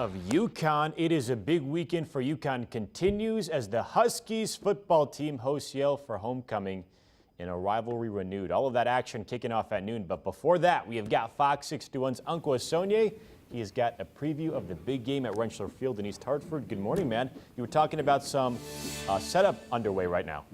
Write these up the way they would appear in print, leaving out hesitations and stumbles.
Of UConn. It is a big weekend for UConn continues as the Huskies football team hosts Yale for homecoming in a rivalry renewed. All of that action kicking off at noon. But before that, we have got Fox 61's Uncle Sonye. He has got a preview of the big game at Rentschler Field in East Hartford. Good morning, man. You were talking about some setup underway right now.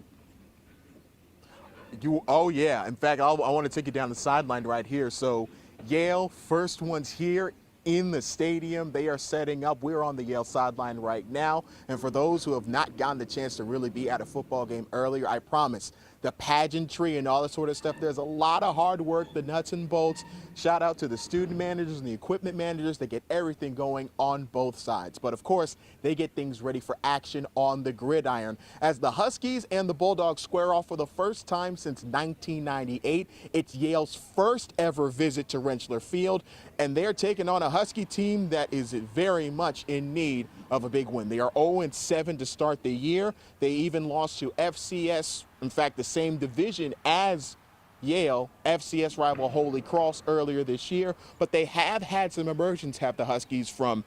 Oh, yeah. In fact, I want to take you down the sideline right here. So Yale, first ones here in the stadium. They are setting up. We're on the Yale sideline right now. And for those who have not gotten the chance to really be at a football game earlier, I promise the pageantry and all that sort of stuff, there's a lot of hard work, the nuts and bolts. Shout out to the student managers and the equipment managers that get everything going on both sides. But of course, they get things ready for action on the gridiron. As the Huskies and the Bulldogs square off for the first time since 1998, it's Yale's first ever visit to Rentschler Field, and they're taking on a Husky team that is very much in need of a big win. They are 0-7 to start the year. They even lost to FCS, in fact, the same division as Yale, FCS rival Holy Cross earlier this year, but they have had some emergence, have the Huskies, from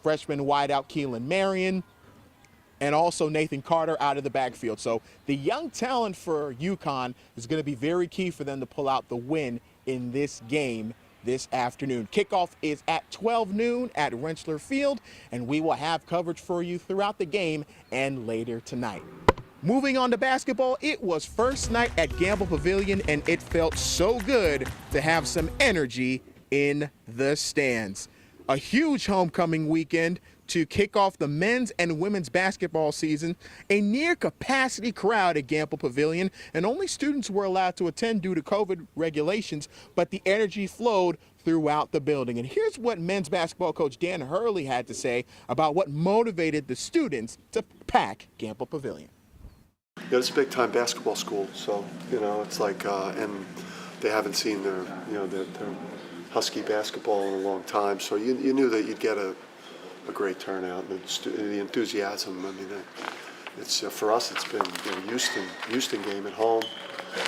freshman wideout Keelan Marion and also Nathan Carter out of the backfield. So the young talent for UConn is going to be very key for them to pull out the win in this game this afternoon. Kickoff is at 12 noon at Rentschler Field, and we will have coverage for you throughout the game and later tonight. Moving on to basketball, it was first night at Gamble Pavilion, and it felt so good to have some energy in the stands. A huge homecoming weekend to kick off the men's and women's basketball season. A near capacity crowd at Gamble Pavilion, and only students were allowed to attend due to COVID regulations, but the energy flowed throughout the building. And here's what men's basketball coach Dan Hurley had to say about what motivated the students to pack Gamble Pavilion. Yeah, it's a big-time basketball school, so it's like, and they haven't seen their Husky basketball in a long time, so you knew that you'd get a great turnout, and the enthusiasm. I mean, it's for us. It's been Houston game at home.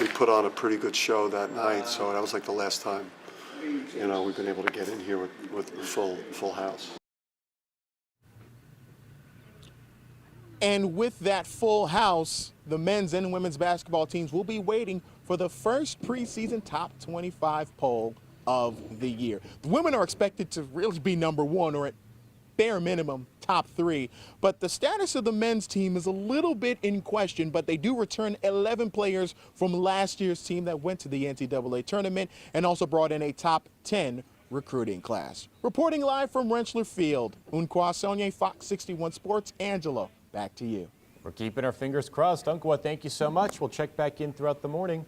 We put on a pretty good show that night, so that was like the last time we've been able to get in here with a full house. And with that full house, the men's and women's basketball teams will be waiting for the first preseason top 25 poll of the year. The women are expected to really be number one, or at bare minimum top 3. But the status of the men's team is a little bit in question, but they do return 11 players from last year's team that went to the NCAA tournament and also brought in a top 10 recruiting class. Reporting live from Rentschler Field, Uncle Sonye, Fox 61 Sports. Angelo, back to you. We're keeping our fingers crossed. Uncle, thank you so much. We'll check back in throughout the morning.